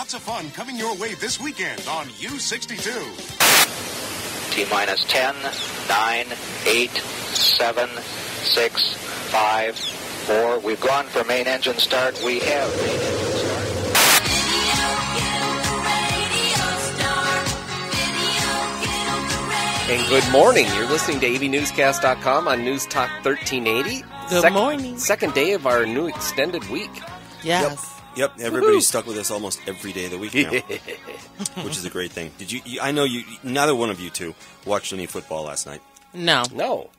Lots of fun coming your way this weekend on U62. T-minus 10, 9, 8, 7, 6, 5, 4. We've gone for main engine start. We have main engine start. And good morning. You're listening to AVNewsCast.com on News Talk 1380. Good morning. Second day of our new extended week. Yes. Yep, everybody's stuck with us almost every day of the week now, which is a great thing. Did you? I know you. Neither one of you two watched any football last night. No.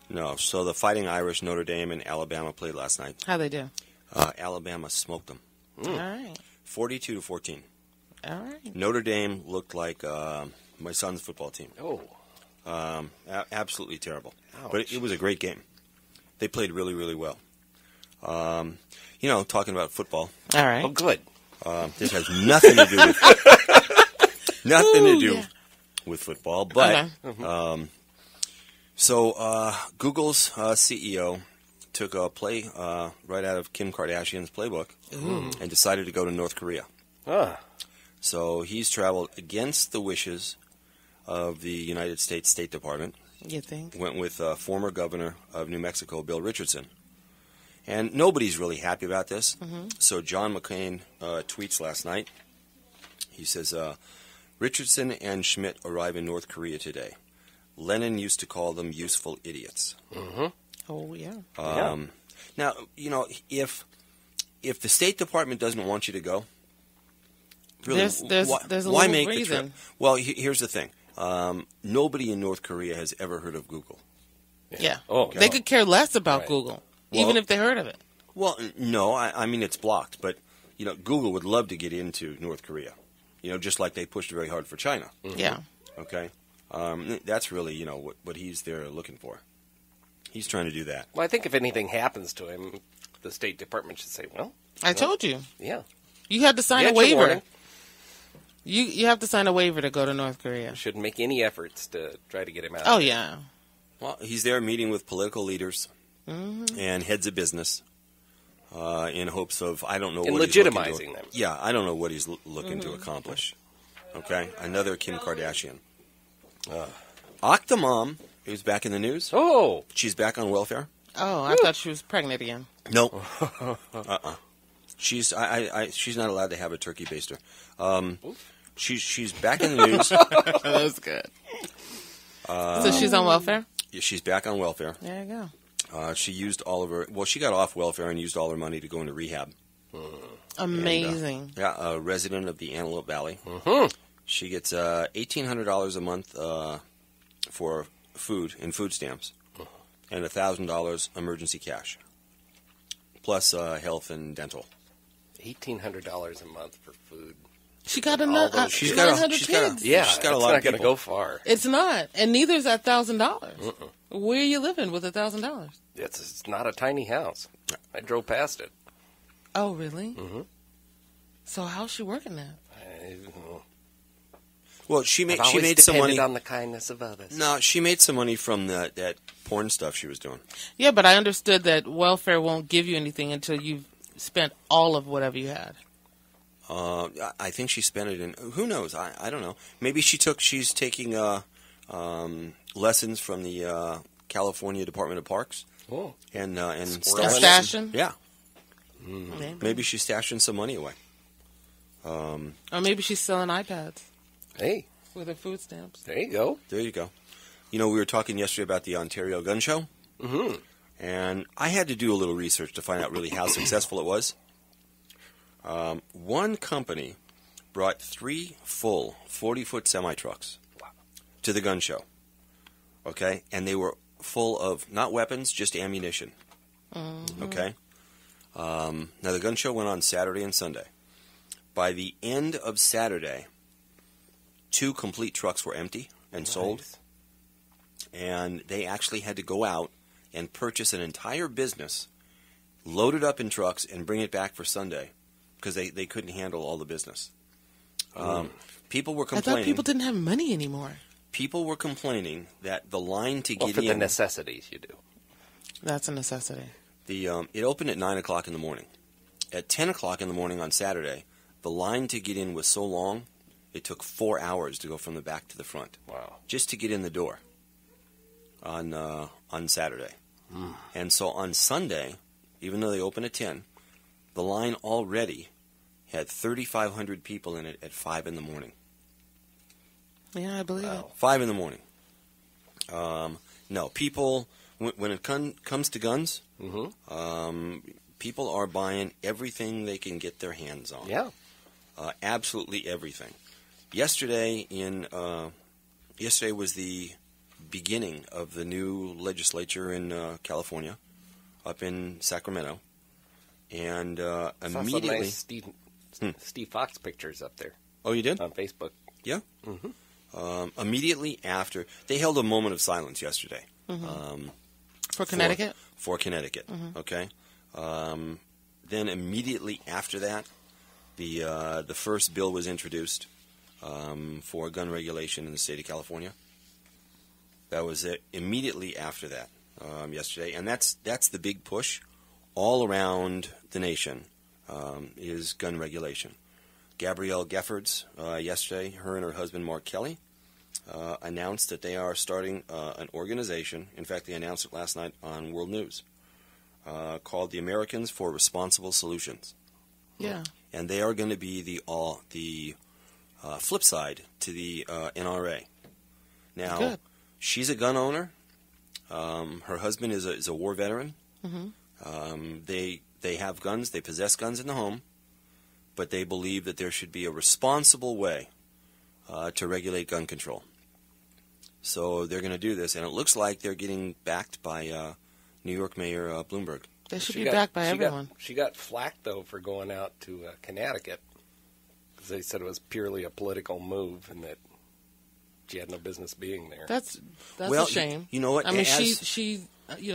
No. So the Fighting Irish, Notre Dame, and Alabama played last night. How'd they do? Alabama smoked them. All right. 42-14. All right. Notre Dame looked like my son's football team. Oh. Absolutely terrible. Ouch. But it was a great game. They played really, really well. Talking about football. All right. Oh, good. This has nothing to do with football. But Google's CEO took a play right out of Kim Kardashian's playbook and decided to go to North Korea. So he's traveled against the wishes of the United States State Department. You think? Went with former governor of New Mexico, Bill Richardson. And nobody's really happy about this. So John McCain tweets last night. He says, Richardson and Schmidt arrive in North Korea today. Lenin used to call them useful idiots. Oh, yeah. Now, if the State Department doesn't want you to go, really, there's a why little make reason. the trip? Well, here's the thing. Nobody in North Korea has ever heard of Google. Yeah. Oh, They could care less about Right. Google, Well- even if they heard of it. Well, no, I mean it's blocked, but Google would love to get into North Korea. Just like they pushed very hard for China. Yeah. Okay, that's really what he's there looking for. He's trying to do that. Well, I think if anything happens to him, the State Department should say, well, I told you. yeah. You had to sign a Get your waiver. warning. You have to sign a waiver to go to North Korea. Shouldn't make any efforts to try to get him out. Oh, yeah. Well, he's there meeting with political leaders and heads of business in hopes of I don't know And what he's looking legitimizing to, them. Yeah, I don't know what he's looking to accomplish. Okay, another Kim Kardashian. Octomom is back in the news. Oh. She's back on welfare. Oh, I thought she was pregnant again. No. She's not allowed to have a turkey baster. She's back in the news. That was good. So she's on welfare? Yeah, she's back on welfare. There you go. She used all of her. Well, she got off welfare and used all her money to go into rehab. Amazing. And, a resident of the Antelope Valley. She gets $1,800 a month for food and food stamps, and $1,000 emergency cash, plus health and dental. $1,800 a month for food. She got another. She's got 900 kids. Yeah, she's got a it's lot not of going to people. go far. It's not, and neither is that $1,000. Where are you living with $1,000? It's not a tiny house. I drove past it. Oh, really? So how's she working that? Well, she made I've always some money. depended on the kindness of others. No, she made some money from that porn stuff she was doing. Yeah, but I understood that welfare won't give you anything until you've spent all of whatever you had. I think she spent it in. Who knows? I don't know. Maybe she's taking lessons from the California Department of Parks. Oh. And Stashing? Yeah. Maybe she's stashing some money away. Or maybe she's selling iPads Hey, with her food stamps. there you go. There you go. We were talking yesterday about the Ontario Gun Show. And I had to do a little research to find out really how successful it was. One company brought 3 full 40-foot semi-trucks to the gun show. Okay? And they were full of, not weapons, just ammunition. Okay? Now, the gun show went on Saturday and Sunday. By the end of Saturday, 2 complete trucks were empty and sold. And they actually had to go out and purchase an entire business, load it up in trucks, and bring it back for Sunday because they couldn't handle all the business. People were I complaining. thought people didn't have money anymore. People were complaining that the line to Well, get for the in. necessities you do. That's a necessity. It opened at 9 o'clock in the morning. At 10 o'clock in the morning on Saturday, The line to get in was so long, it took 4 hours to go from the back to the front. Wow. Just to get in the door on Saturday. And so on Sunday, even though they open at 10, the line already had 3,500 people in it at 5 in the morning. Yeah, I believe it. 5 in the morning. No, people, when it comes to guns, people are buying everything they can get their hands on. Yeah. Absolutely everything. Yesterday was the beginning of the new legislature in California, up in Sacramento, and immediately. Some nice Steve Fox pictures up there. Oh, you did? On Facebook. Yeah. Immediately after, they held a moment of silence yesterday. For Connecticut? For Connecticut. Okay. Then immediately after that, the first bill was introduced for gun regulation in the state of California. That was it. Immediately after that, yesterday, and that's the big push all around the nation is gun regulation. Gabrielle Giffords yesterday, her and her husband Mark Kelly announced that they are starting an organization. In fact, they announced it last night on World News, called the Americans for Responsible Solutions. Yeah. And they are going to be the flip side to the NRA. Now, Good. she's a gun owner. Her husband is a war veteran. They have guns. They possess guns in the home, but they believe that there should be a responsible way to regulate gun control. So they're going to do this, and it looks like they're getting backed by New York Mayor Bloomberg. They should be backed by everyone. She got flack, though, for going out to Connecticut, because they said it was purely a political move and that she had no business being there. That's well, a shame. You know what? I mean, she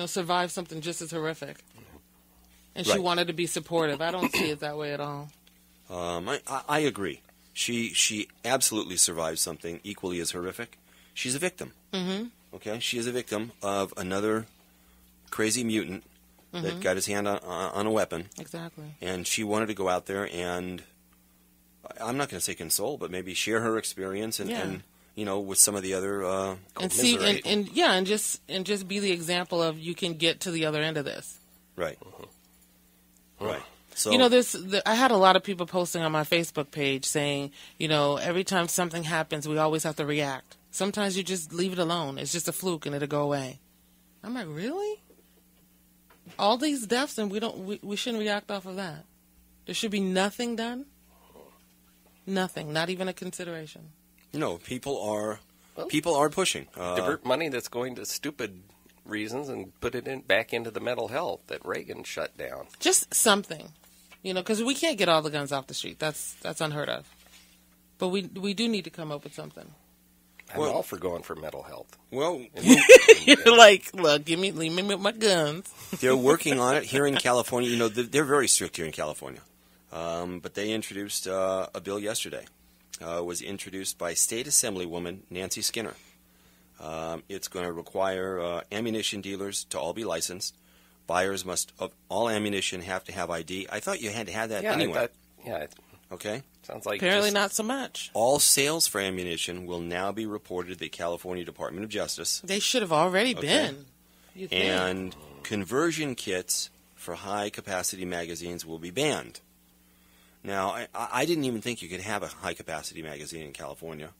survived something just as horrific, and she wanted to be supportive. I don't see it that way at all. I agree. She absolutely survived something equally as horrific. She's a victim. Okay, she is a victim of another crazy mutant that got his hand on a weapon. Exactly. And she wanted to go out there and, I'm not going to say console, but maybe share her experience and with some of the other and see and just be the example of you can get to the other end of this. Right. Right. So I had a lot of people posting on my Facebook page saying, every time something happens, we always have to react. Sometimes you just leave it alone. It's just a fluke and it'll go away. I'm like, really? All these deaths and we shouldn't react off of that. There should be nothing done. Nothing, not even a consideration. No, people are pushing. Divert money that's going to stupid reasons and put it back into the mental health that Reagan shut down. Just something, because we can't get all the guns off the street. That's unheard of. But we do need to come up with something. I'm all for going for mental health. Well, you're like, look, leave me with my guns. They're working on it here in California. They're very strict here in California. But they introduced a bill yesterday. It was introduced by State Assemblywoman Nancy Skinner. It's going to require ammunition dealers to all be licensed. Buyers of all ammunition have to have ID. I thought you had to have that anyway. Okay. Sounds like apparently not so much. All sales for ammunition will now be reported to the California Department of Justice. They should have already been. And conversion kits for high-capacity magazines will be banned. Now, I didn't even think you could have a high-capacity magazine in California.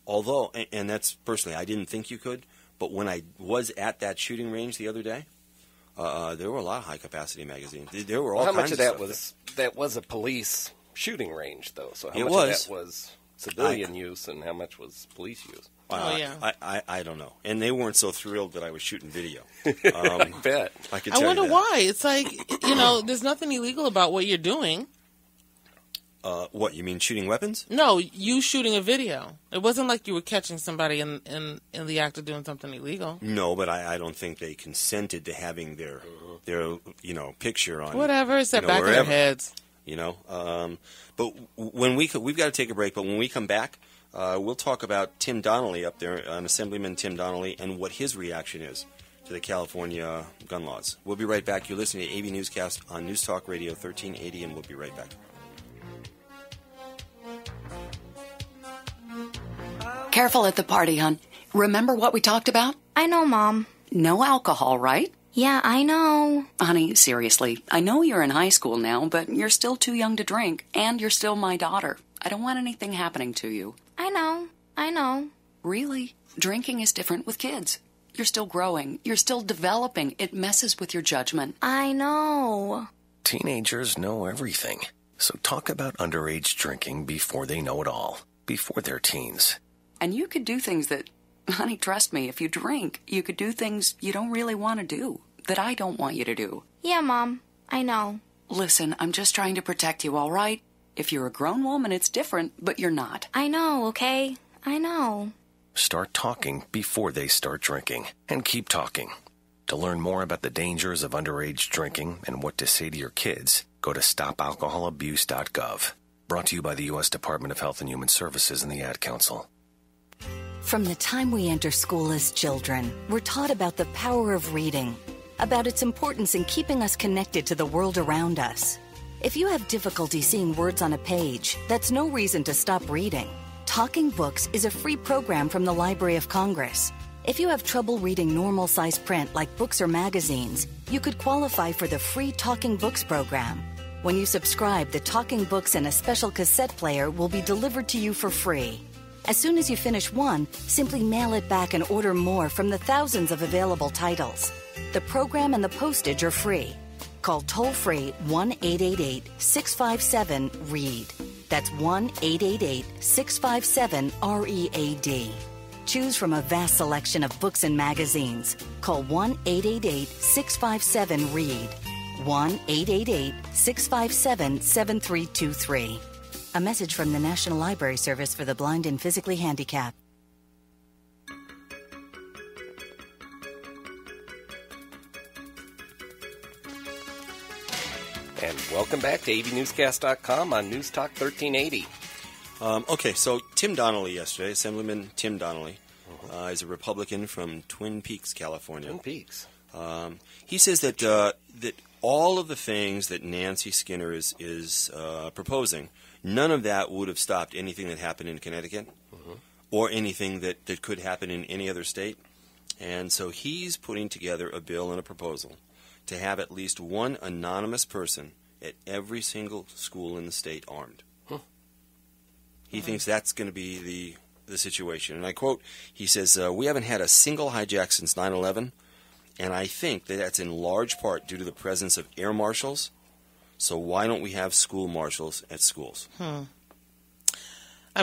Although, and that's personally, I didn't think you could, but when I was at that shooting range the other day, there were a lot of high-capacity magazines. There were all kinds of stuff. How much of that was a police shooting range, though? So how much of that was civilian use and how much was police use? I don't know. And they weren't so thrilled that I was shooting video. I bet. I wonder why. It's like, there's nothing illegal about what you're doing. What, you mean shooting weapons? No, you shooting a video. It wasn't like you were catching somebody in the act of doing something illegal. No, but I don't think they consented to having their picture on. Whatever, it's at back of their heads. But when we've got to take a break, but when we come back, we'll talk about Tim Donnelly up there, Assemblyman Tim Donnelly, and what his reaction is to the California gun laws. We'll be right back. You're listening to AV Newscast on News Talk Radio 1380, and we'll be right back. Careful at the party, hon. Remember what we talked about? I know, Mom. No alcohol, right? Yeah, I know. Honey, seriously, I know you're in high school now, but you're still too young to drink, and you're still my daughter. I don't want anything happening to you. I know. Really? Drinking is different with kids. You're still growing. You're still developing. It messes with your judgment. I know. Teenagers know everything. So talk about underage drinking before they know it all. Before they're teens. And you could do things that, honey, trust me, if you drink, you could do things you don't really want to do, that I don't want you to do. Yeah, Mom. I know. Listen, I'm just trying to protect you, all right? If you're a grown woman, it's different, but you're not. I know, okay? I know. Start talking before they start drinking. And keep talking. To learn more about the dangers of underage drinking and what to say to your kids, go to stopalcoholabuse.gov. Brought to you by the U.S. Department of Health and Human Services and the Ad Council. From the time we enter school as children, we're taught about the power of reading, about its importance in keeping us connected to the world around us. If you have difficulty seeing words on a page, that's no reason to stop reading. Talking Books is a free program from the Library of Congress. If you have trouble reading normal-size print like books or magazines, you could qualify for the free Talking Books program. When you subscribe, the Talking Books and a special cassette player will be delivered to you for free. As soon as you finish one, simply mail it back and order more from the thousands of available titles. The program and the postage are free. Call toll-free 1-888-657-READ. That's 1-888-657-READ. Choose from a vast selection of books and magazines. Call 1-888-657-READ. 1-888-657-7323. A message from the National Library Service for the Blind and Physically Handicapped. And welcome back to AVNewsCast.com on News Talk 1380. Okay, so Tim Donnelly yesterday, Assemblyman Tim Donnelly, is a Republican from Twin Peaks, California. Twin Peaks. He says that that all of the things that Nancy Skinner is proposing, none of that would have stopped anything that happened in Connecticut or anything that could happen in any other state. And so he's putting together a bill and a proposal to have at least one anonymous person at every single school in the state armed. He thinks that's going to be the situation. And I quote, he says, we haven't had a single hijack since 9/11, and I think that that's in large part due to the presence of air marshals. So why don't we have school marshals at schools? I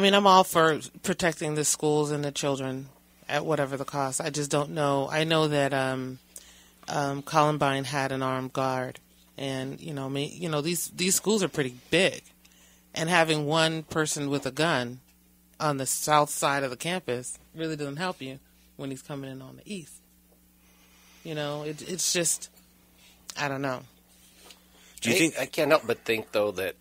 mean, I'm all for protecting the schools and the children at whatever the cost. I just don't know. I know that Columbine had an armed guard, and these schools are pretty big, and having one person with a gun on the south side of the campus really doesn't help you when he's coming in on the east. It's just, I don't know. Do you think I can't help but think, though, that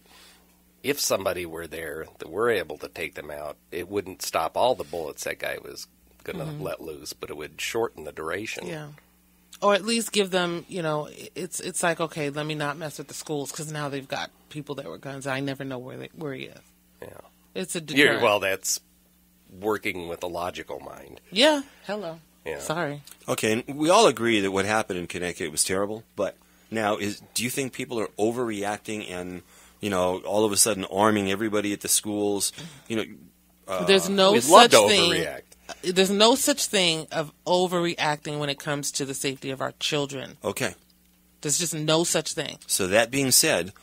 if somebody were there that were able to take them out, it wouldn't stop all the bullets that guy was going to let loose, but it would shorten the duration. Yeah. Or at least give them, it's like, okay, let me not mess with the schools because now they've got people that were guns. I never know where he is. Yeah. It's a deterrent. Well, that's working with a logical mind. Yeah. Hello. Yeah. Sorry. Okay, and we all agree that what happened in Connecticut was terrible, but now do you think people are overreacting and, all of a sudden arming everybody at the schools? There's no we'd such love to thing. Overreact. There's no such thing of overreacting when it comes to the safety of our children. Okay. There's just no such thing. So that being said,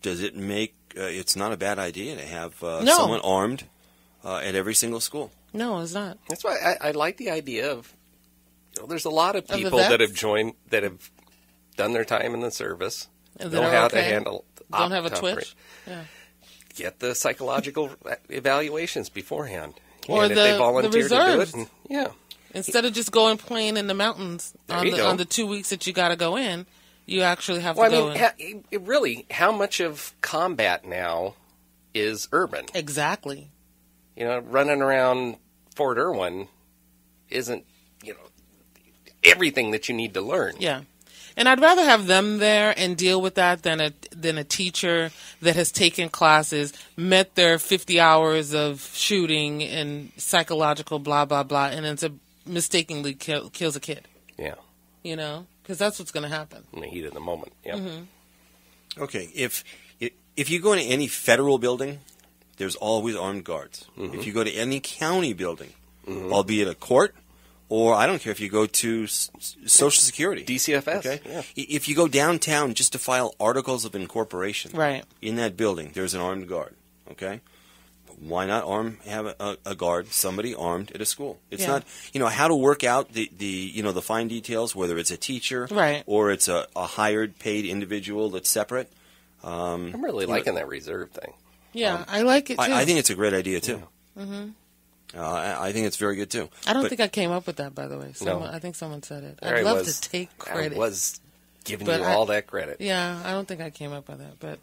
does it make it's not a bad idea to have No. someone armed at every single school? No, it's not. That's why I like the idea of, there's a lot of Of the people vets? that have joined, that have done their time in the service, And know that are how okay? to handle. Don't have a operate. twitch? Yeah. Get the psychological evaluations beforehand. Or and if they the volunteer to do reserves. it, yeah. Instead of just going playing in the mountains There on you go. the 2 weeks that you got to go in, you actually have Well, to go in. really, how much of combat now is urban? Exactly. Running around Fort Irwin isn't, everything that you need to learn. Yeah. And I'd rather have them there and deal with that than a teacher that has taken classes, met their 50 hours of shooting and psychological blah, blah, blah, and ends up mistakenly kills a kid. Yeah. You know? Because that's what's going to happen. In the heat of the moment. Yeah. Mm-hmm. Okay. If you go into any federal building, there's always armed guards. Mm-hmm. If you go to any county building, albeit a court, or I don't care if you go to Social Security. DCFS. Okay? Yeah. If you go downtown just to file articles of incorporation Right. in that building, there's an armed guard. Okay? Why not have a guard, somebody armed at a school? It's not, how to work out the fine details, whether it's a teacher Right. or it's a hired, paid individual that's separate. I'm really liking that reserve thing. Yeah, I like it too. I think it's a great idea too. I think it's very good too. I don't But- think I came up with that, by the way. No. I think someone said it. There I'd I love was- to take credit. I was giving But you I- all that credit. Yeah, I don't think I came up with that, but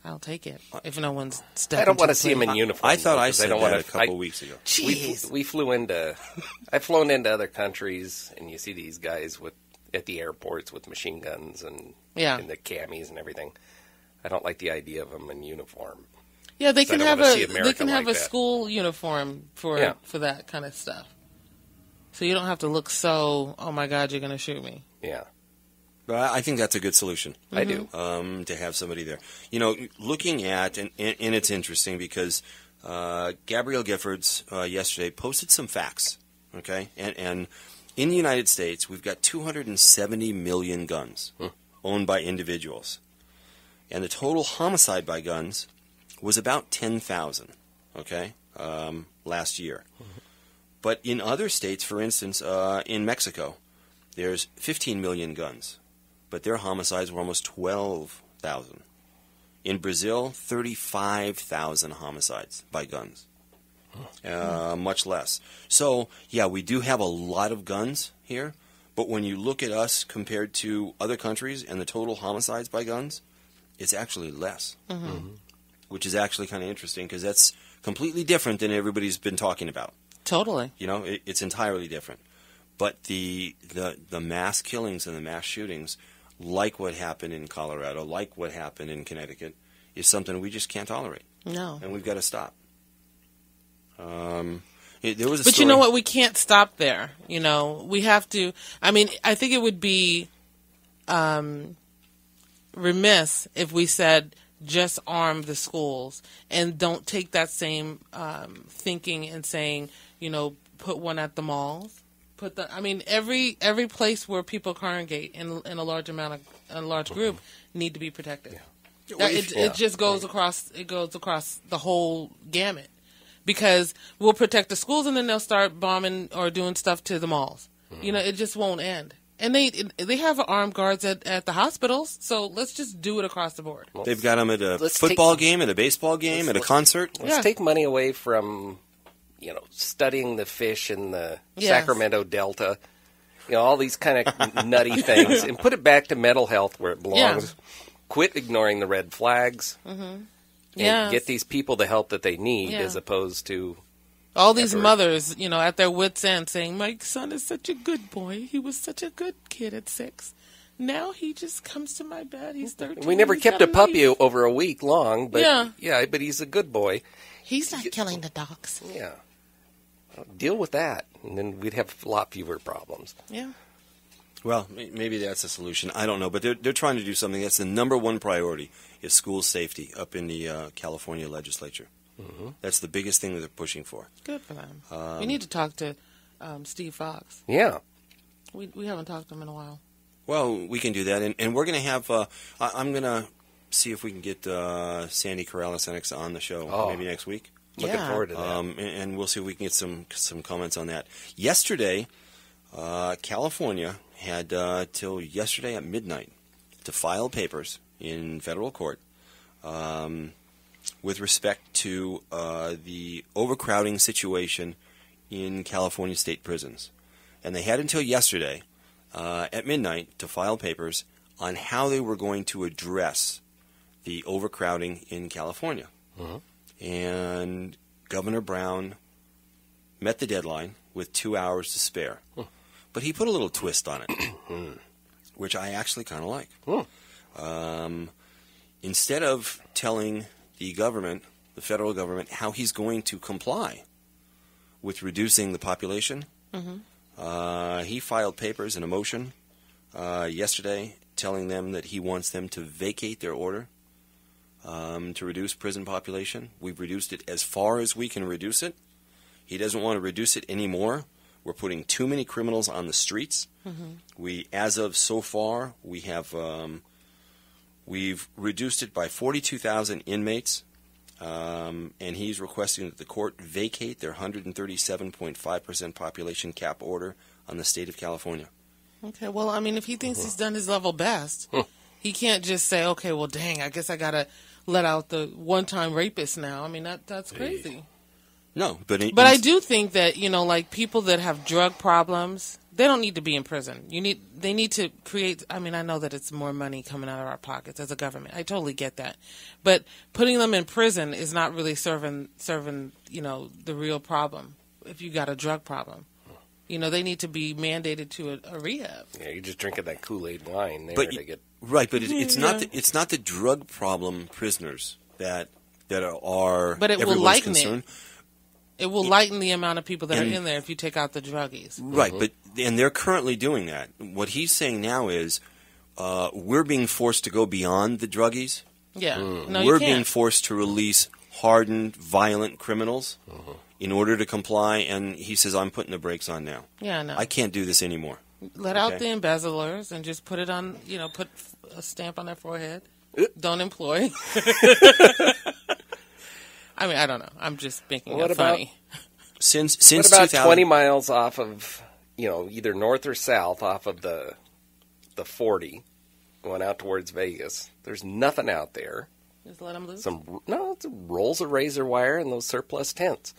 I'll take it if no one's stepping. I don't want to to see him in plate. uniform. I thought though, I 'cause said don't that wanna- a couple weeks ago. We flew into. I've flown into other countries, and you see these guys at the airports with machine guns and the camis and everything. I don't like the idea of them in uniform. Yeah, they So I can don't have wanna see a America like that. school uniform for that kind of stuff. So you don't have to look so, oh my God, you're going to shoot me. Yeah. But I think that's a good solution. I do. To have somebody there. Looking at, and it's interesting because Gabrielle Giffords yesterday posted some facts, okay? And in the United States, we've got 270 million guns owned by individuals. And the total homicide by guns was about 10,000, okay, last year. But in other states, for instance, in Mexico, there's 15 million guns, but their homicides were almost 12,000. In Brazil, 35,000 homicides by guns, much less. So, yeah, we do have a lot of guns here, but when you look at us compared to other countries and the total homicides by guns, it's actually less, which is actually kind of interesting because that's completely different than everybody's been talking about. Totally. It's entirely different. But the mass killings and the mass shootings, like what happened in Colorado, like what happened in Connecticut, is something we just can't tolerate. No. And we've got to stop. There was a But story. you know what? We can't stop there. We have to. I mean, I think it would be remiss if we said just arm the schools and don't take that same thinking and saying, put one at the malls. Every place where people congregate in a large group need to be protected. Yeah. It just goes across. It goes across the whole gamut because we'll protect the schools and then they'll start bombing or doing stuff to the malls. It just won't end. And they have armed guards at the hospitals, so let's just do it across the board. They've got them at a football game, at a baseball game, at a concert. Let's take money away from, studying the fish in the Sacramento Delta, all these kind of nutty things, and put it back to mental health where it belongs. Yeah. Quit ignoring the red flags, and get these people the help that they need, as opposed to all these mothers, at their wits' end, saying, "My son is such a good boy. He was such a good kid at 6. Now he just comes to my bed. He's 13. We never He's kept got a puppy knife." over a week long, but but he's a good boy. He's not killing the dogs. Yeah. Deal with that, and then we'd have a lot fewer problems. Yeah. Well, maybe that's a solution. I don't know, but they're trying to do something. That's the number one priority is school safety up in the California legislature. That's the biggest thing that they're pushing for. Good for them. We need to talk to Steve Fox. Yeah. We haven't talked to him in a while. Well, we can do that, and we're going to have. I'm going to see if we can get Sandy Corrales-Enix on the show maybe next week. Looking forward to that. And we'll see if we can get some comments on that. Yesterday, California had till yesterday at midnight to file papers in federal court with respect to the overcrowding situation in California state prisons. And they had until yesterday at midnight to file papers on how they were going to address the overcrowding in California. And Governor Brown met the deadline with 2 hours to spare. But he put a little twist on it. which I actually kind of like. Instead of telling the government, the federal government, how he's going to comply with reducing the population, he filed papers and a motion yesterday telling them that he wants them to vacate their order to reduce prison population. We've reduced it as far as we can reduce it. He doesn't want to reduce it anymore. We're putting too many criminals on the streets. We, as of so far, we have we've reduced it by 42,000 inmates, and he's requesting that the court vacate their 137.5% population cap order on the state of California. Okay, well, I mean, if he thinks he's done his level best, he can't just say, okay, well, dang, I guess I got to let out the one-time rapist now. I mean, that's crazy. No, but I do think that, like people that have drug problems, they don't need to be in prison. They need to create. I mean, I know that it's more money coming out of our pockets as a government. I totally get that, but putting them in prison is not really serving the real problem. If you got a drug problem, they need to be mandated to a rehab. Yeah, you're just drinking that Kool-Aid wine there but to get right. But it's not the drug problem prisoners that are. But it will lighten concern. It will lighten the amount of people that are in there if you take out the druggies. Right, and they're currently doing that. What he's saying now is we're being forced to go beyond the druggies. Yeah, no, we're you can't. being forced to release hardened, violent criminals in order to comply, and he says, I'm putting the brakes on now. Yeah, no. I can't do this anymore. Let out the embezzlers and just put it on, put a stamp on their forehead. Don't employ. I mean, I don't know. I'm just making it funny. Since what about 2000, 20 miles off of, either north or south off of the 40, going out towards Vegas? There's nothing out there. Just let them loose? It's rolls of razor wire and those surplus tents.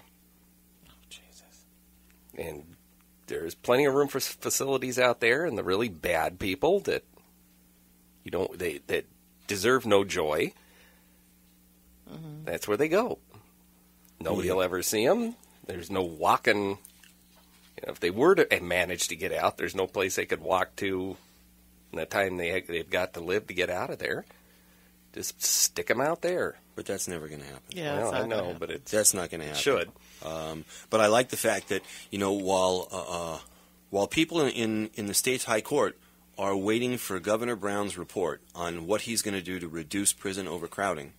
Oh, Jesus. And there's plenty of room for facilities out there, and the really bad people that that deserve no joy. That's where they go. Nobody will ever see them. There's no walking. If they were to manage to get out, there's no place they could walk to in the time they've got to live to get out of there. Just stick them out there. But that's never going to happen. Yeah, I know, but that's not going to happen. It should. But I like the fact that while people in the state's high court are waiting for Governor Brown's report on what he's going to do to reduce prison overcrowding,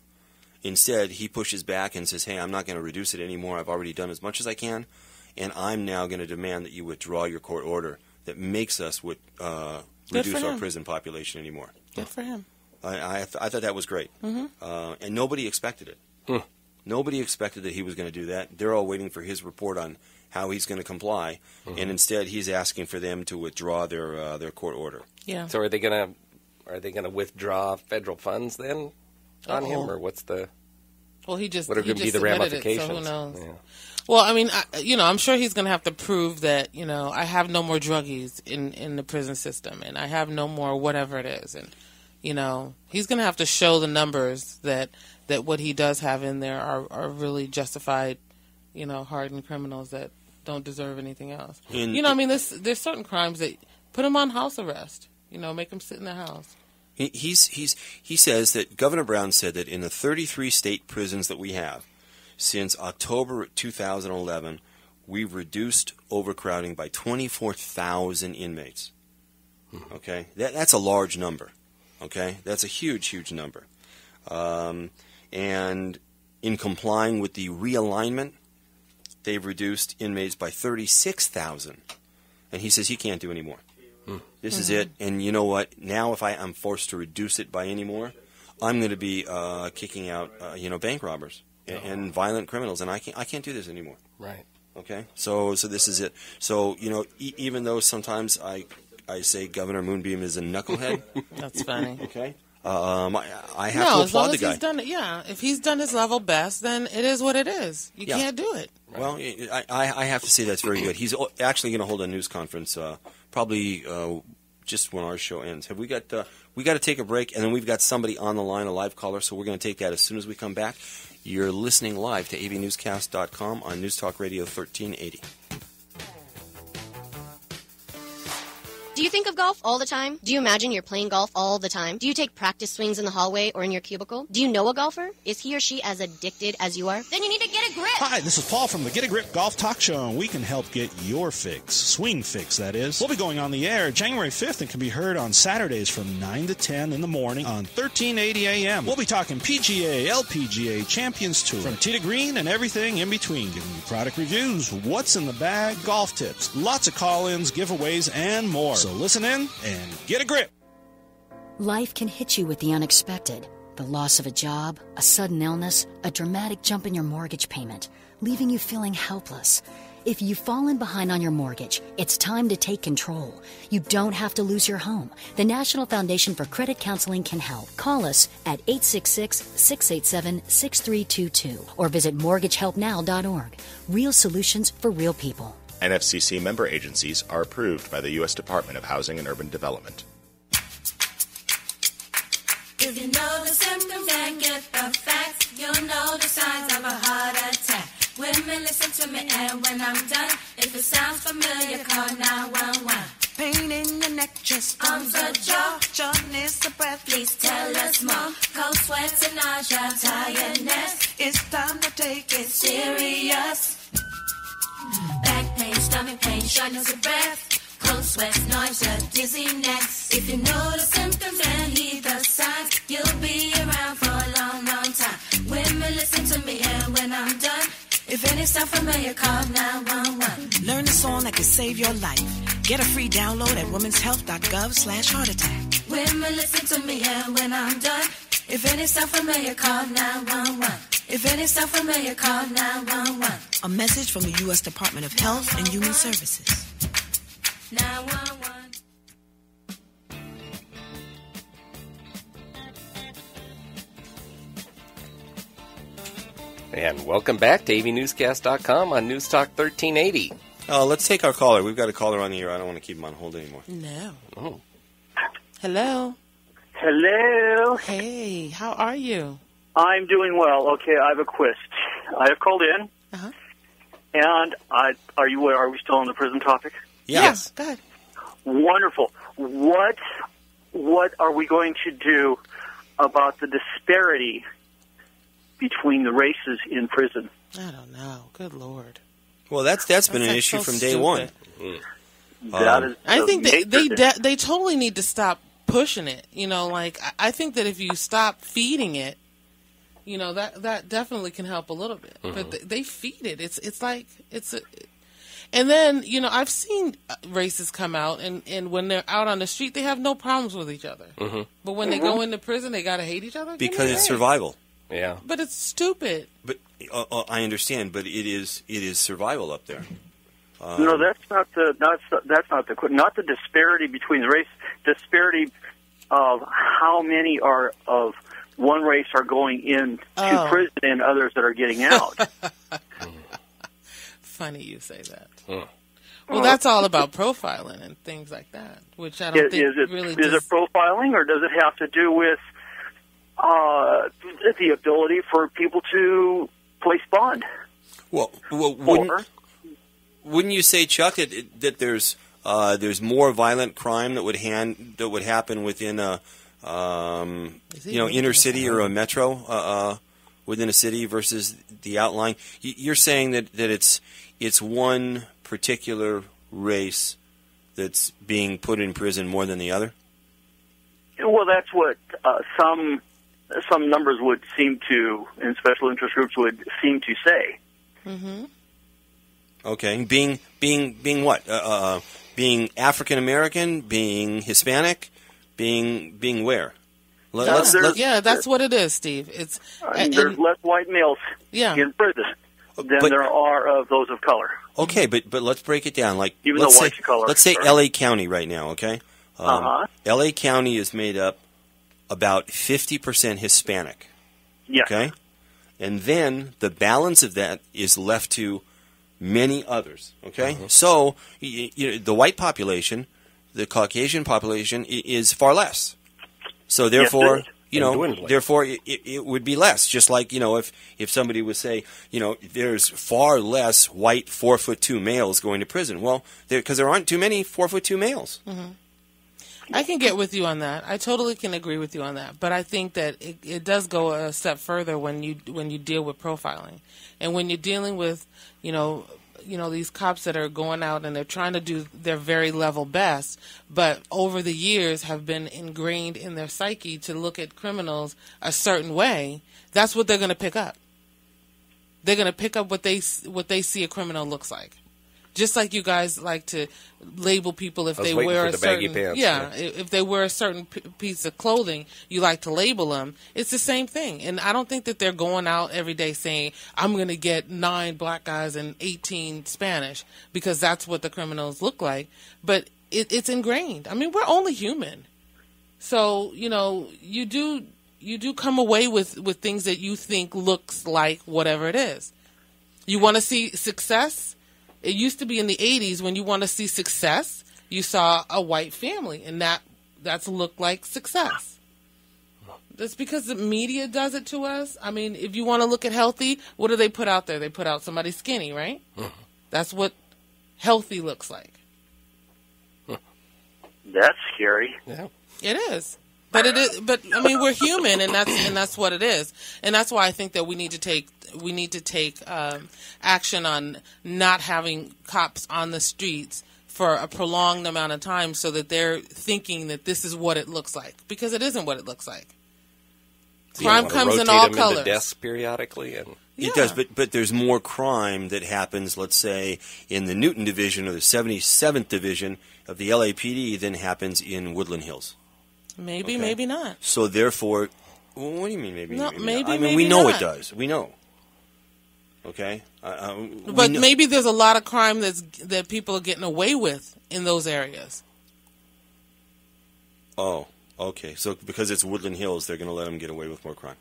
instead he pushes back and says, hey, I'm not going to reduce it anymore. I've already done as much as I can, and I'm now going to demand that you withdraw your court order that makes us reduce our prison population anymore. Good for him. I thought that was great. And nobody expected it. Nobody expected that he was going to do that. They're all waiting for his report on how he's going to comply, and instead he's asking for them to withdraw their court order. Yeah. So are they going to withdraw federal funds then on him, or what's the? Well, what are going to be the ramifications? So who knows? Yeah. Well, I mean, I'm sure he's going to have to prove that I have no more druggies in the prison system, and I have no more whatever it is, and he's going to have to show the numbers that what he does have in there are really justified, hardened criminals that don't deserve anything else. There's certain crimes that put him on house arrest. Make him sit in the house. He says that Governor Brown said that in the 33 state prisons that we have, since October 2011, we've reduced overcrowding by 24,000 inmates. Okay, that's a large number. Okay, that's a huge, huge number. And in complying with the realignment, they've reduced inmates by 36,000. And he says he can't do any more. This is it. And you know what? Now if I'm forced to reduce it by any more, I'm going to be kicking out bank robbers and violent criminals, and I can't do this anymore. Right. Okay. So this is it. So even though sometimes I say Governor Moonbeam is a knucklehead. That's funny. Okay. I have to applaud the guy. He's done it, if he's done his level best, then it is what it is. You can't do it. Well, I have to say that's very good. He's actually going to hold a news conference probably just when our show ends. We got to take a break, and then we've got somebody on the line, a live caller, so we're going to take that as soon as we come back. You're listening live to AVNewsCast.com on News Talk Radio 1380. Do you think of golf all the time? Do you imagine you're playing golf all the time? Do you take practice swings in the hallway or in your cubicle? Do you know a golfer? Is he or she as addicted as you are? Then you need to get a grip. Hi, this is Paul from the Get a Grip Golf Talk Show, and we can help get your fix. Swing fix, that is. We'll be going on the air January 5th and can be heard on Saturdays from 9 to 10 in the morning on 1380 AM. We'll be talking PGA, LPGA, Champions Tour, from tee to green and everything in between, giving you product reviews, what's in the bag, golf tips, lots of call-ins, giveaways, and more. So listen in and get a grip. Life can hit you with the unexpected. The loss of a job, a sudden illness, a dramatic jump in your mortgage payment, leaving you feeling helpless. If you've fallen behind on your mortgage, it's time to take control. You don't have to lose your home. The National Foundation for Credit Counseling can help. Call us at 866-687-6322 or visit mortgagehelpnow.org. Real solutions for real people. NFCC member agencies are approved by the U.S. Department of Housing and Urban Development. If you know the symptoms and get the facts, you'll know the signs of a heart attack. Women, listen to me, and when I'm done, if it sounds familiar, call 911. Pain in your neck, chest, arms or jaw, shortness of breath, please tell us more. Cold sweats and nausea, tiredness, it's time to take it serious. Back pain, stomach pain, shortness of breath, cold sweats, nausea, dizziness. If you know the symptoms and heed the signs, you'll be around for a long, long time. Women, listen to me, and when I'm done, if any sound familiar, call 911. Learn a song that can save your life. Get a free download at womenshealth.gov/heart attack. Women, listen to me, and when I'm done, if any sound familiar, call 911. If any sound familiar, call 911. A message from the U.S. Department of Health and Human Services. 911. And welcome back to AVNewsCast.com on News Talk 1380. Let's take our caller. We've got a caller on the air. I don't want to keep him on hold anymore. No. Oh. Hello. Hello. Hey, how are you? I'm doing well. Okay, I have a quest. I have called in. Uh-huh. And are we still on the prison topic? Yes. Yeah, go ahead. Wonderful. What are we going to do about the disparity between the races in prison? I don't know. Good Lord. Well, that's been an issue from day one. That is. I think they totally need to stop pushing it. You know, like I think that if you stop feeding it, you know, that definitely can help a little bit. Mm-hmm. But they feed it. It's like and then, you know, I've seen races come out and when they're out on the street, they have no problems with each other. Mm-hmm. But when they go into prison, they got to hate each other because it's survival. Yeah, but it's stupid. But I understand, but it is survival up there. No, that's not the disparity between the race. Disparity of how many are of one race are going into prison and others that are getting out. Funny you say that. Well, that's all about profiling and things like that, which I don't think is it profiling, or does it have to do with the ability for people to place bond? Well, wouldn't you say, Chuck, that there's more violent crime that would happen within a inner city or a metro within a city versus the outlying? You're saying that it's one particular race that's being put in prison more than the other? Well, that's what some numbers would seem to, and special interest groups would seem to say. Mm-hmm. Okay, being what? Being African American, being Hispanic, being where? That's what it is, Steve. It's there's less white males in prison than there are of those of color. Okay, but let's break it down. Like even though white color. Let's say L.A. County right now. Okay, L.A. County is made up about 50% Hispanic. Yes. Okay, and then the balance of that is left to many others. Okay, so the white population, the Caucasian population, is far less. So therefore, it would be less. Just like if somebody would say, there's far less white 4'2" males going to prison. Well, because there aren't too many 4'2" males. Mm-hmm. I can get with you on that. I totally can agree with you on that. But I think that it does go a step further when you deal with profiling, and when you're dealing with these cops that are going out and they're trying to do their very level best, but over the years have been ingrained in their psyche to look at criminals a certain way. That's what they're going to pick up. They're going to pick up what they see a criminal looks like. Just like you guys like to label people if they wear a certain if they wear a certain piece of clothing, you like to label them. It's the same thing. And I don't think that they're going out every day saying, I'm going to get 9 black guys and 18 Spanish, because that's what the criminals look like. But it's ingrained. I mean, we're only human. So, you do come away with things that you think looks like whatever it is. You want to see success? It used to be in the 80s when you want to see success, you saw a white family, and that's looked like success. That's because the media does it to us. I mean, if you want to look at healthy, what do they put out there? They put out somebody skinny, right? That's what healthy looks like. That's scary. Yeah. It is. But it is. But I mean, we're human, and that's what it is. And that's why I think that we need to take action on not having cops on the streets for a prolonged amount of time, so that they're thinking that this is what it looks like, because it isn't what it looks like. So crime comes in all colors. Into desks periodically, and it does. But there's more crime that happens, let's say, in the Newton Division or the 77th Division of the LAPD than happens in Woodland Hills. Maybe, maybe not. So therefore, what do you mean maybe? No, maybe maybe, I mean, we know not. it does. We know. Okay. But maybe there's a lot of crime that people are getting away with in those areas. Oh, okay. So because it's Woodland Hills, they're going to let them get away with more crime.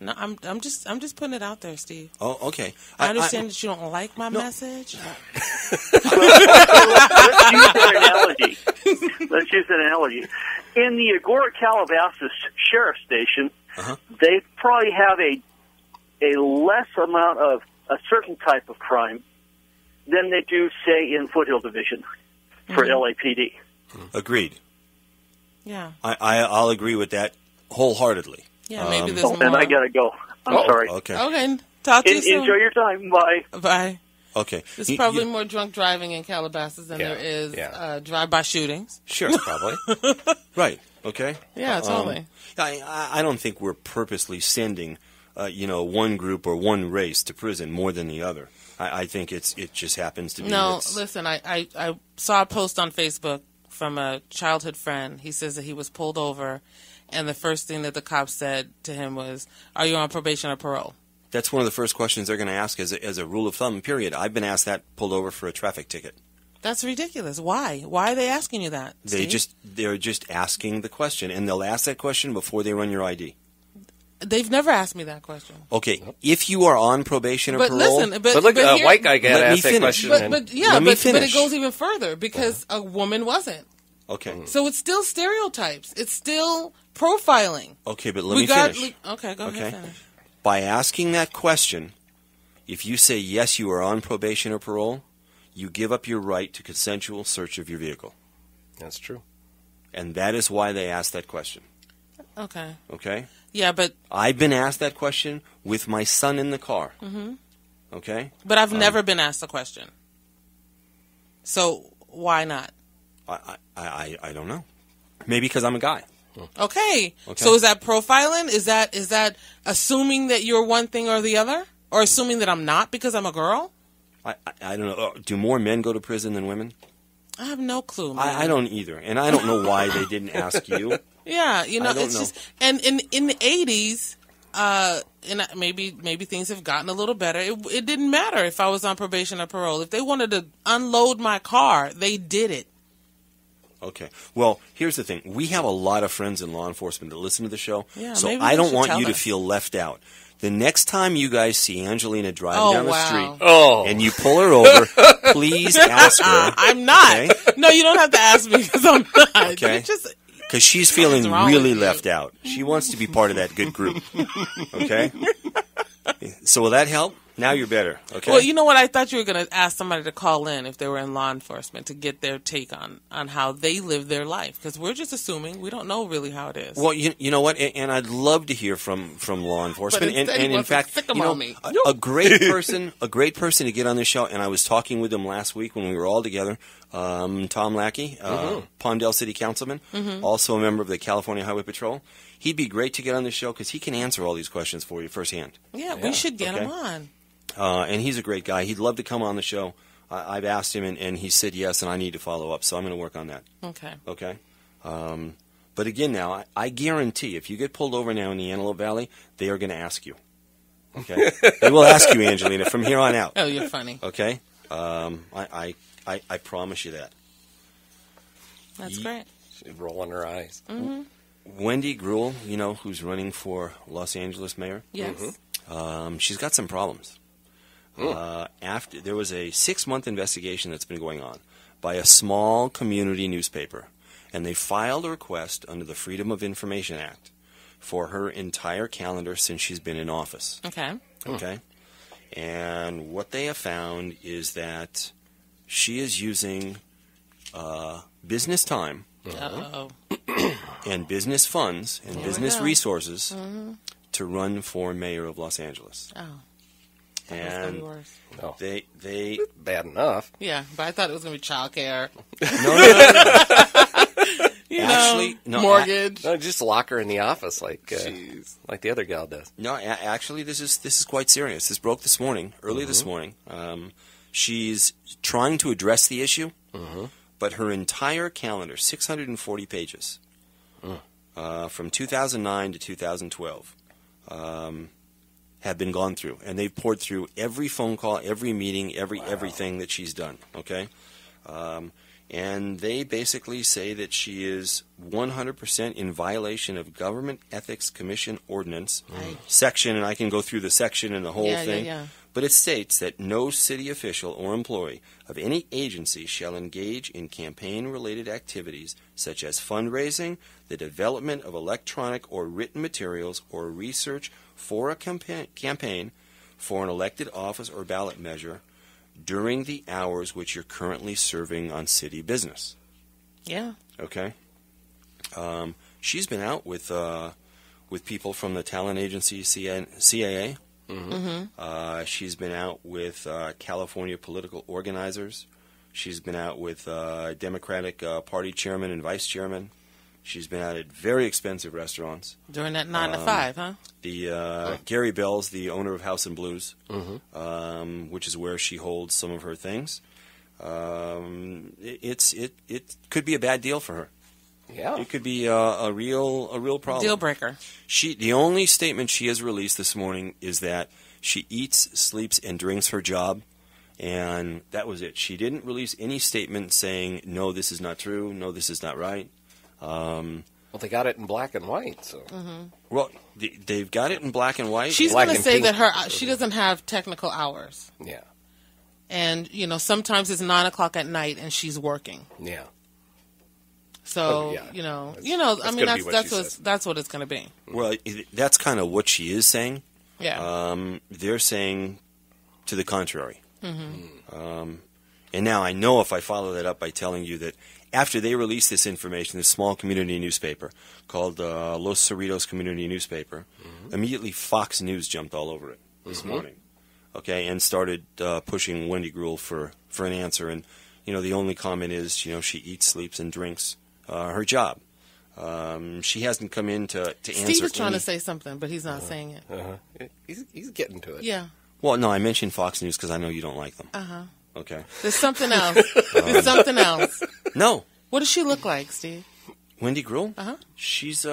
No, I'm just putting it out there, Steve. Oh, okay. I understand that you don't like my message. Let's use an analogy. In the Agora Calabasas Sheriff Station, they probably have a less amount of a certain type of crime than they do, say, in Foothill Division for LAPD. Agreed. Yeah. I'll agree with that wholeheartedly. Yeah, maybe there's more. And I got to go. I'm sorry. Okay. Okay. Talk to you soon. Enjoy your time. Bye. Bye. Okay. There's probably more drunk driving in Calabasas than there is drive-by shootings. Sure, probably. Right. Okay. Yeah, totally. I don't think we're purposely sending, one group or one race to prison more than the other. I think it just happens to be. No, listen. I saw a post on Facebook from a childhood friend. He says that he was pulled over, and the first thing that the cops said to him was, "Are you on probation or parole?" That's one of the first questions they're going to ask as a rule of thumb, period. I've been asked that pulled over for a traffic ticket. That's ridiculous. Why? Why are they asking you that, Steve? They're just asking the question, and they'll ask that question before they run your ID. They've never asked me that question. Okay, if you are on probation or parole... Listen, but look, a white guy got asked that question. But it goes even further, because a woman wasn't. Okay. So it's still stereotypes. It's still profiling. Okay, but let me finish. Okay, go ahead, finish. By asking that question, if you say yes, you are on probation or parole, you give up your right to consensual search of your vehicle. That's true. And that is why they asked that question. Okay. Okay? Yeah, but... I've been asked that question with my son in the car. Mm-hmm. Okay? But I've never been asked the question. So, why not? I don't know. Maybe because I'm a guy. Okay. So is that profiling? Is that assuming that you're one thing or the other? Or assuming that I'm not because I'm a girl? I don't know. Do more men go to prison than women? I have no clue, man. I don't either. And I don't know why they didn't ask you. Yeah, it's just... And in the 80s, and maybe things have gotten a little better. It didn't matter if I was on probation or parole. If they wanted to unload my car, they did it. Okay. Well, here's the thing. We have a lot of friends in law enforcement that listen to the show, so I don't want you to feel left out. The next time you guys see Angelina driving down the street and you pull her over, please ask her. I'm not. Okay? No, you don't have to ask me because I'm not. Okay. Because she's feeling really left out. She wants to be part of that good group. Okay? So will that help? Now you're better, okay? Well, you know what? I thought you were going to ask somebody to call in if they were in law enforcement to get their take on how they live their life. Because we're just assuming. We don't know really how it is. Well, you know what? And I'd love to hear from law enforcement. And in fact, a great person to get on this show, and I was talking with him last week when we were all together, Tom Lackey, Palmdale City Councilman, also a member of the California Highway Patrol. He'd be great to get on this show because he can answer all these questions for you firsthand. Yeah, we should get him on. And he's a great guy. He'd love to come on the show. I've asked him, and he said yes, and I need to follow up, so I'm going to work on that. Okay. Okay? But again now, I guarantee if you get pulled over now in the Antelope Valley, they are going to ask you. Okay? They will ask you, Angelina, from here on out. Oh, you're funny. Okay? I promise you that. That's great. She's rolling her eyes. Mm-hmm. Wendy Gruhl, you know, who's running for Los Angeles mayor? Yes. She's got some problems. After there was a 6-month investigation that's been going on by a small community newspaper, and they filed a request under the Freedom of Information Act for her entire calendar since she's been in office. Okay. Okay? And what they have found is that she is using business time and business funds and business resources to run for mayor of Los Angeles. Oh. And no. they bad enough. Yeah, but I thought it was going to be childcare. No. Mortgage. No, just lock her in the office like the other gal does. No, actually, this is quite serious. This broke this morning, early this morning. She's trying to address the issue, but her entire calendar, 640 pages, from 2009 to 2012, have been gone through, and they've poured through every phone call, every meeting, everything that she's done. Okay, and they basically say that she is 100% in violation of Government Ethics Commission Ordinance section, and I can go through the section and the whole thing. Yeah. But it states that no city official or employee of any agency shall engage in campaign-related activities such as fundraising, the development of electronic or written materials, or research for a campaign for an elected office or ballot measure during the hours which you're currently serving on city business. Yeah. Okay. She's been out with people from the talent agency CAA. She's been out with California political organizers. She's been out with Democratic Party chairman and vice chairman. She's been out at very expensive restaurants. During that 9 to 5, huh? The Gary Bell's the owner of House and Blues, which is where she holds some of her things. It could be a bad deal for her. Yeah, it could be a real problem. Deal breaker. The only statement she has released this morning is that she eats, sleeps, and drinks her job, and that was it. She didn't release any statement saying, no, this is not true, no, this is not right. Well, they got it in black and white, so. Well, they've got it in black and white. She's going to say that she doesn't have technical hours. Yeah. And, sometimes it's 9 o'clock at night and she's working. Yeah. So, that's what it's going to be. Well, that's kind of what she is saying. Yeah. They're saying to the contrary. And now I know if I follow that up by telling you that after they released this information, this small community newspaper called Los Cerritos Community Newspaper, immediately Fox News jumped all over it this morning. Okay, and started pushing Wendy Gruhl for an answer. And, the only comment is, she eats, sleeps, and drinks her job. She hasn't come in to answer. Steve is trying to say something, but he's not saying it. He's getting to it. Yeah. Well, no, I mentioned Fox News because I know you don't like them. Okay. There's something else. There's something else. No. What does she look like, Steve? Wendy Gruhl? She's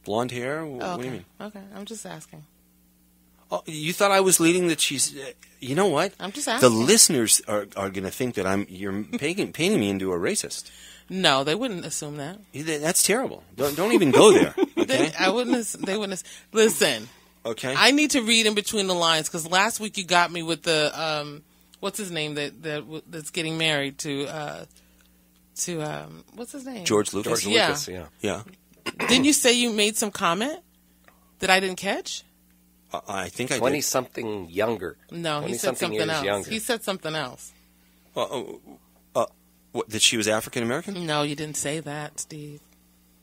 blonde hair. What do you mean? Okay, I'm just asking. Oh, you thought I was leading that she's... you know what? I'm just asking. The listeners are going to think that you're painting me into a racist. No, they wouldn't assume that. That's terrible. Don't even go there. Okay? They wouldn't. Listen. Okay. I need to read in between the lines because last week you got me with the what's his name that's getting married to what's his name? George Lucas. George Lucas. Yeah. Yeah. Didn't you say you made some comment that I didn't catch? I think I 20-something younger. No, he said something else. Younger. He said something else. What, that she was African American? No, you didn't say that, Steve.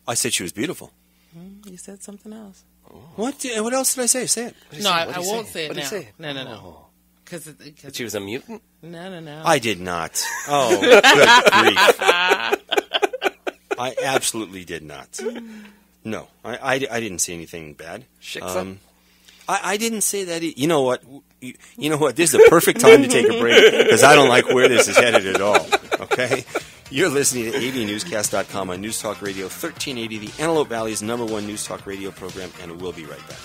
I said she was beautiful. You said something else. What else did I say? Say it. No, I won't say it now. Say? No. Cause that she was a mutant? No. I did not. Oh, good grief. I absolutely did not. No, I didn't say anything bad. I didn't say that. You know what? You know what? This is a perfect time to take a break because I don't like where this is headed at all. Okay? You're listening to AVNewsCast.com on News Talk Radio 1380, the Antelope Valley's #1 News Talk radio program, and we'll be right back.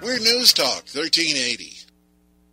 We're News Talk 1380.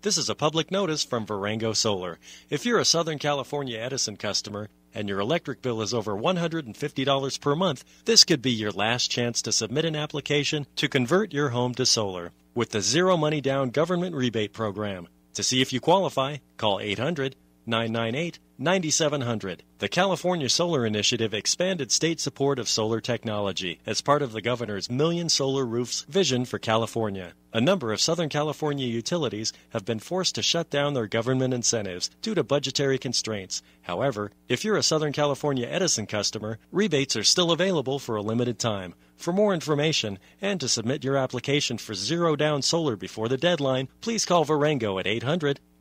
This is a public notice from Varango Solar. If you're a Southern California Edison customer and your electric bill is over $150 per month, this could be your last chance to submit an application to convert your home to solar with the Zero Money Down Government Rebate Program. To see if you qualify, call 800-998-9700. The California Solar Initiative expanded state support of solar technology as part of the governor's Million Solar Roofs vision for California. A number of Southern California utilities have been forced to shut down their government incentives due to budgetary constraints. However, if you're a Southern California Edison customer, rebates are still available for a limited time. For more information and to submit your application for Zero Down Solar before the deadline, please call Varango at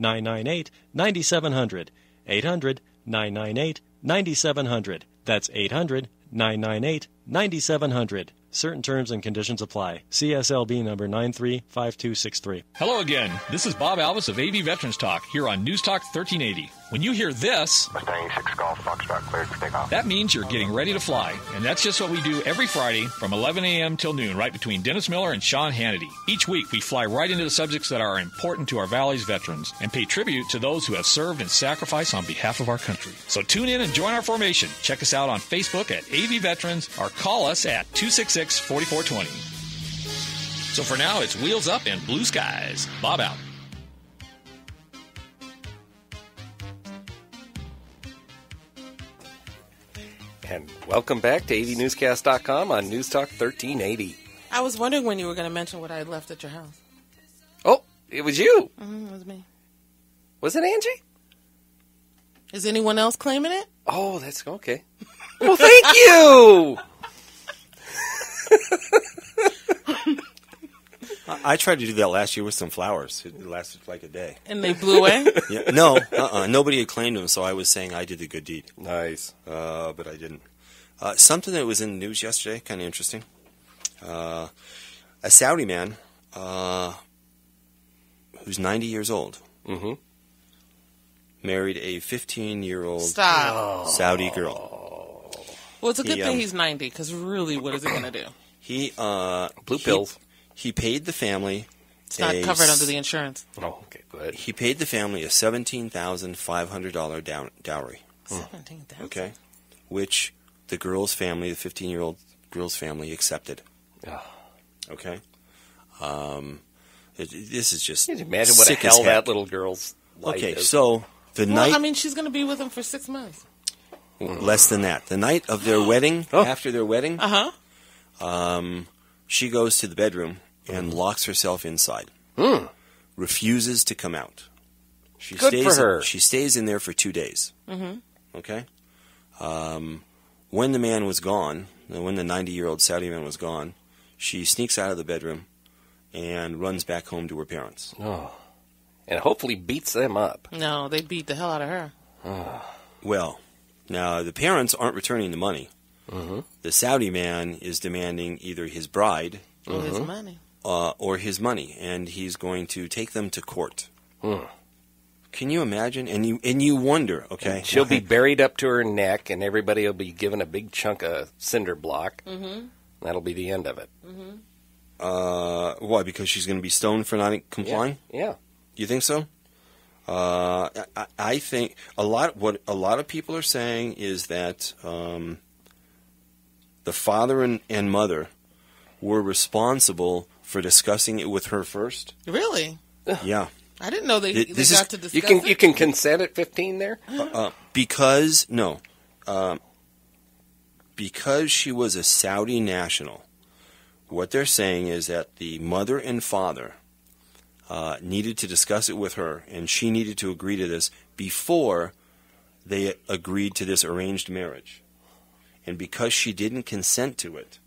800-998-9700. 800-998-9700. That's 800-998-9700. Certain terms and conditions apply. CSLB number 935263. Hello again. This is Bob Alvis of AV Veterans Talk here on News Talk 1380. When you hear this, Mustang 6 Golf Foxtrot cleared for takeoff. That means you're getting ready to fly. And that's just what we do every Friday from 11 a.m. till noon, right between Dennis Miller and Sean Hannity. Each week, we fly right into the subjects that are important to our Valley's veterans and pay tribute to those who have served and sacrificed on behalf of our country. So tune in and join our formation. Check us out on Facebook at AV Veterans or call us at 266-4420. So for now, it's wheels up and blue skies. Bob out. And welcome back to AVNewsCast.com on News Talk 1380. I was wondering when you were going to mention what I had left at your house. Oh, it was you. It was me. Was it Angie? Is anyone else claiming it? Oh, that's okay. Well, thank you. I tried to do that last year with some flowers. It lasted like a day. And they blew away? Yeah, no, nobody had claimed them, so I was saying I did the good deed. Nice. But I didn't. Something that was in the news yesterday, kind of interesting. A Saudi man who's 90 years old married a 15-year-old Saudi girl. Well, it's a good thing he's 90, because really, what is it going to do? Blue pills. He paid the family. It's not covered under the insurance. Oh, okay, good. He paid the family a $17,500 dowry. $17,000. Okay, which the girl's family, the 15-year-old girl's family, accepted. Okay. This is just. Can you imagine what the hell that little girl's life is? So the night. I mean, she's going to be with him for 6 months. Less than that. The night of their wedding, after their wedding, she goes to the bedroom and locks herself inside. Refuses to come out. Good for her. She stays in there for 2 days. Okay? When the man was gone, when the 90-year-old Saudi man was gone, she sneaks out of the bedroom and runs back home to her parents. Oh. And hopefully beats them up. No, they beat the hell out of her. Well, now the parents aren't returning the money. The Saudi man is demanding either his bride or his money. And he's going to take them to court. Can you imagine? And you wonder, okay. And she'll be buried up to her neck, and everybody will be given a big chunk of cinder block. That'll be the end of it. Why? Because she's going to be stoned for not complying? Yeah. You think so? I think what a lot of people are saying is that the father and mother were responsible for discussing it with her first. Really? Yeah. I didn't know they got to discuss it. You can consent at 15 there? because she was a Saudi national, what they're saying is that the mother and father needed to discuss it with her, and she needed to agree to this before they agreed to this arranged marriage. And because she didn't consent to it,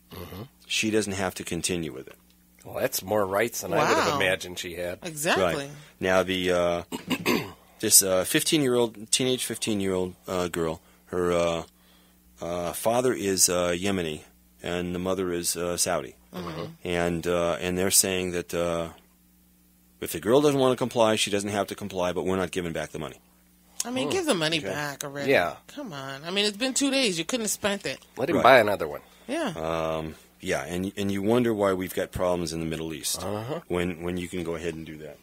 she doesn't have to continue with it. Well, that's more rights than I would have imagined she had. Exactly. Right. Now, the this 15-year-old, teenage 15-year-old girl, her father is Yemeni, and the mother is Saudi. And they're saying that if the girl doesn't want to comply, she doesn't have to comply, but we're not giving back the money. I mean, give the money back already. Yeah. Come on. I mean, it's been 2 days. You couldn't have spent it. Let him buy another one. Yeah. Yeah, and you wonder why we've got problems in the Middle East when you can go ahead and do that.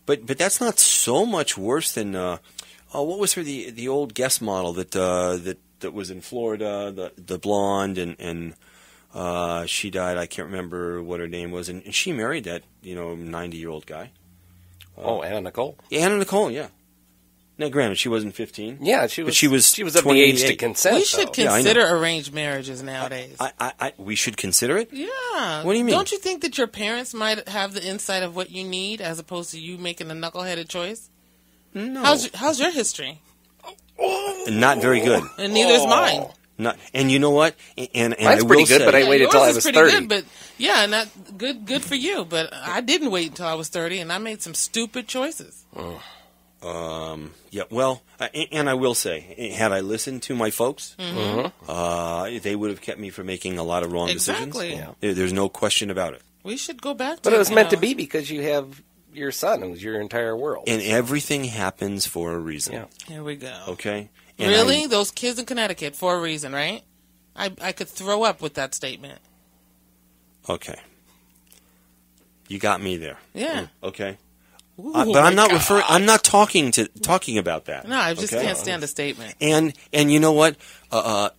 But that's not so much worse than what was her the old guest model that was in Florida, the blonde, and she died. I can't remember what her name was, and she married that 90-year-old guy. Anna Nicole. Anna Nicole, yeah. Now, granted, she wasn't 15. Yeah, she was of the age to consent. We should consider arranged marriages nowadays. We should consider it? Yeah. What do you mean? Don't you think that your parents might have the insight of what you need as opposed to you making a knuckleheaded choice? No. How's your history? Not very good. And neither is mine. And you know what? And mine's pretty good, but I waited till I was 30. Good, but not good for you. But I didn't wait until I was 30, and I made some stupid choices. Yeah, well, and I will say, had I listened to my folks, they would have kept me from making a lot of wrong decisions. Yeah. There's no question about it. We should go back to But it was meant to be because you have your son. It was your entire world. And everything happens for a reason. Yeah. Here we go. Okay? And really? Those kids in Connecticut, for a reason, right? I could throw up with that statement. Okay. You got me there. Yeah. Okay. Ooh, but I'm not referring. I'm not talking about that. No, I just can't stand a statement. And you know what?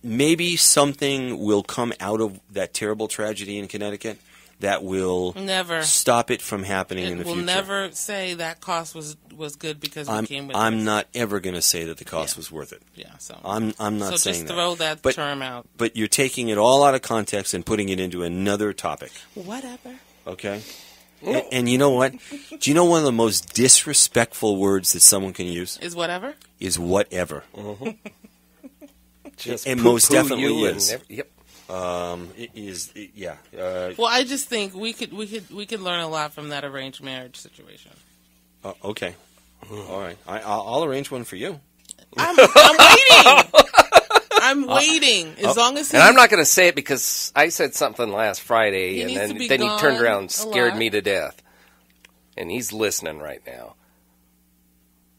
Maybe something will come out of that terrible tragedy in Connecticut that will never stop it from happening in the future. We'll never say that cost was good because we came with it. I'm not ever going to say that the cost was worth it. Yeah. So I'm not saying that. So just throw that term out. But you're taking it all out of context and putting it into another topic. Whatever. Okay. And you know what? Do you know one of the most disrespectful words that someone can use? Is whatever? Is whatever. Just it most definitely is. Yep. It is. Yeah. Well, I just think we could learn a lot from that arranged marriage situation. Okay. All right. I'll arrange one for you. I'm waiting. I'm waiting. As long as and I'm not going to say it because I said something last Friday, and then he turned around and scared me to death. And he's listening right now.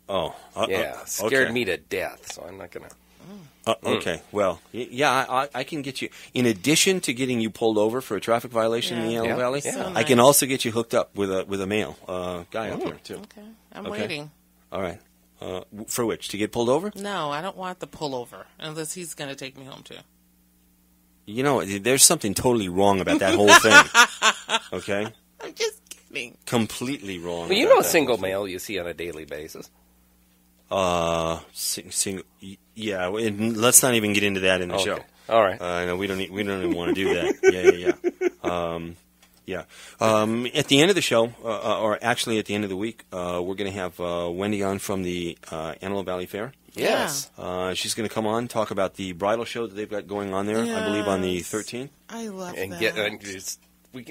Oh. Scared me to death, so I'm not going to. Okay. Well, yeah, I can get you. In addition to getting you pulled over for a traffic violation in the Antelope Valley, so I can also get you hooked up with a male guy up there too. Okay. I'm waiting. All right. For which? To get pulled over? No, I don't want the pullover unless he's going to take me home too. You know, there's something totally wrong about that whole thing. Okay? I'm just kidding. Completely wrong. Well, you know a single male you see on a daily basis. Single. Yeah, let's not even get into that in the show. All right. No, we don't even want to do that. Yeah. At the end of the show, or actually at the end of the week, we're going to have Wendy on from the Antelope Valley Fair. Yes. She's going to come on, talk about the bridal show that they've got going on there, I believe on the 13th. I love that.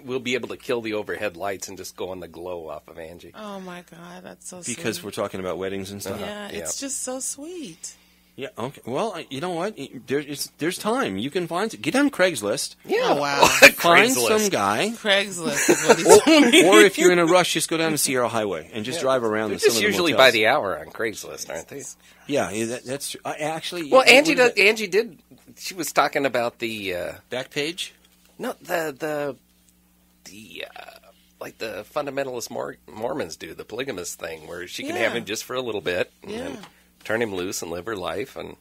We'll be able to kill the overhead lights and just go on the glow off of Angie. Oh, my God. That's so sweet. Because we're talking about weddings and stuff. Yeah, it's just so sweet. Yeah, okay. Well, you know what? There's time. You can get on Craigslist. Yeah. Oh, wow. Find some guy. Craigslist is what he's doing. Or if you're in a rush, just go down the Sierra Highway and just drive around. They're just usually by the hour on Craigslist, aren't they? Yeah, that's true. Actually. Well, Angie did. She was talking about the back page. No, the like the fundamentalist Mormons do, the polygamous thing, where she can have him just for a little bit and then turn him loose and live her life. And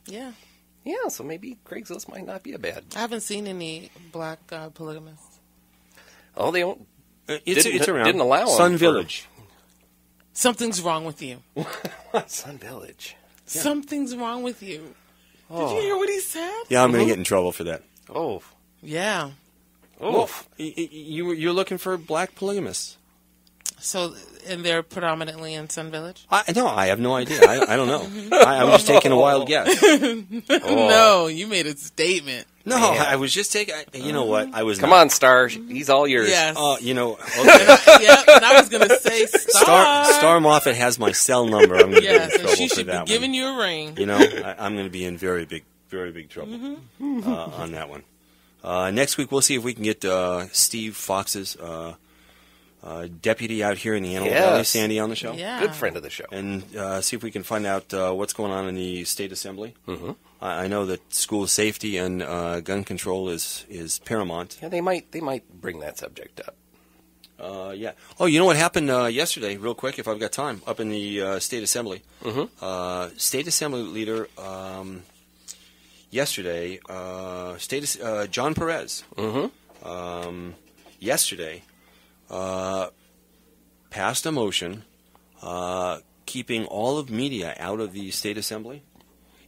so maybe Craigslist might not be a bad. I haven't seen any black polygamists. Oh, they don't. It's around. Didn't allow Sun Village. Something's wrong with you. Sun Village. Yeah. Something's wrong with you. Did you hear what he said? Yeah, I'm going to get in trouble for that. Oh. Yeah. Well, you're looking for black polygamists. So, and they're predominantly in Sun Village? No, I have no idea. I don't know. I'm just taking a wild guess. No, you made a statement. No, I was just taking. You know what? I was. Come on, Star. He's all yours. Yes. You know. Okay. And I was going to say Star Moffat has my cell number. I'm going to be in trouble she should for that be giving you a ring. You know, I'm going to be in very big trouble on that one. Next week, we'll see if we can get Steve Fox's deputy out here in the Antelope Valley, Sandy, on the show. Yeah. Good friend of the show. And see if we can find out what's going on in the state assembly. Mm-hmm. I know that school safety and gun control is paramount. Yeah, they might bring that subject up. Yeah. Oh, you know what happened yesterday, real quick, if I've got time, up in the state assembly. Mm-hmm. State assembly leader yesterday, John Perez, yesterday passed a motion keeping all of media out of the state assembly.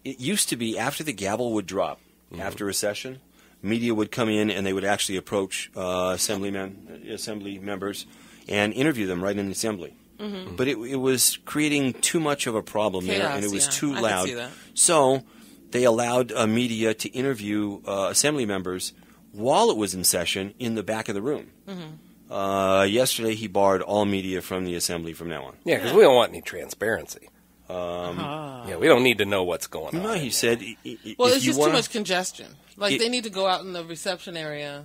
It used to be after the gavel would drop, after a session, media would come in and they would actually approach assembly members and interview them right in the assembly. Mm-hmm. But it was creating too much of a problem there, and it was too loud. I can see that. So they allowed media to interview assembly members while it was in session in the back of the room. Mm-hmm. Yesterday, he barred all media from the assembly from now on. Yeah, because we don't want any transparency. Yeah, we don't need to know what's going on. No, he said. Well, it's just too much congestion. Like, they need to go out in the reception area.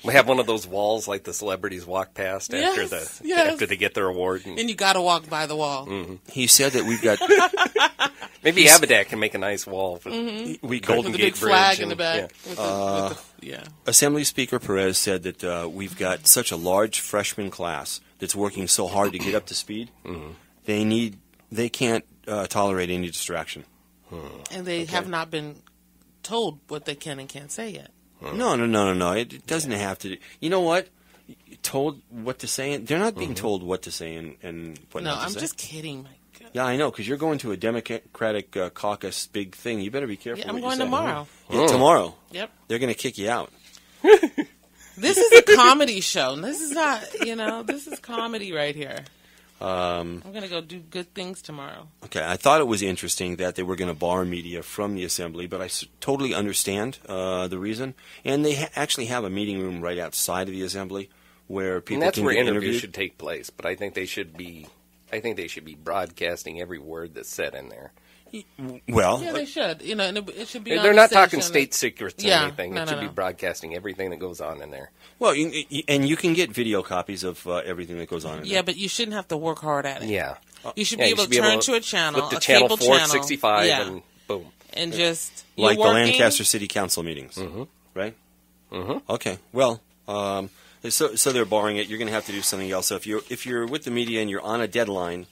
We have one of those walls like the celebrities walk past after they get their award. And you got to walk by the wall. Mm-hmm. He said that we've got... Maybe Abadat can make a nice wall for we Golden with the Gate big Bridge. flag in the back. Yeah. Assembly Speaker Perez said that we've got such a large freshman class that's working so hard to get up to speed. Mm-hmm. They can't tolerate any distraction. And they have not been told what they can and can't say yet. No. It doesn't have to. You know what? Told what to say. They're not being told what to say and what not to say. No, I'm just kidding, Mike. Yeah, I know, because you're going to a Democratic caucus big thing. You better be careful. Yeah, I'm going tomorrow. Yeah, tomorrow. Yep. They're going to kick you out. This is a comedy show. This is not, this is comedy right here. I'm going to go do good things tomorrow. Okay, I thought it was interesting that they were going to bar media from the assembly, but I totally understand the reason. And they actually have a meeting room right outside of the assembly where people can get interviewed. And that's where interviews should take place, but I think they should be broadcasting every word that's said in there. Well, yeah, they should. And it should be. They're not talking state secrets or anything. No, it should be broadcasting everything that goes on in there. Well, and you can get video copies of everything that goes on in there. Yeah, but you shouldn't have to work hard at it. Yeah. You should be able to turn to a channel, flip to a channel cable 465, channel, and boom. And just like the Lancaster City Council meetings, right? Mm-hmm. Okay. Well, so they're barring it. You're going to have to do something else. So if you're with the media and you're on a deadline,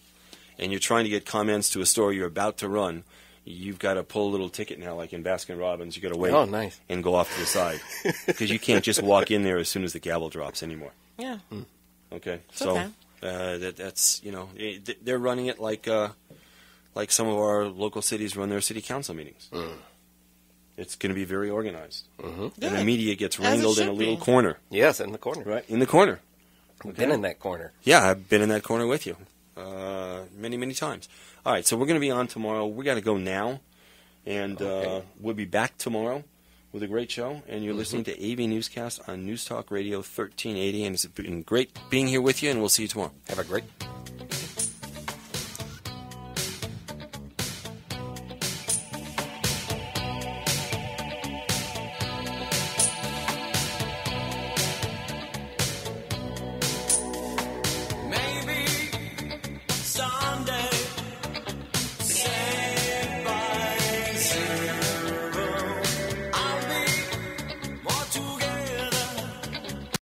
and you're trying to get comments to a story you're about to run, you've got to pull a little ticket now, like in Baskin-Robbins. You've got to wait and go off to the side. Because you can't just walk in there as soon as the gavel drops anymore. Yeah. Okay. It's okay. That's, they're running it like some of our local cities run their city council meetings. It's going to be very organized. And the media gets wrangled in a little corner. Yes, in the corner. Right, in the corner. I've been in that corner. Yeah, I've been in that corner with you. Many, many times. All right, so we're going to be on tomorrow. We got to go now, and we'll be back tomorrow with a great show. And you're listening to AV Newscast on News Talk Radio 1380, and it's been great being here with you. And we'll see you tomorrow. Have a great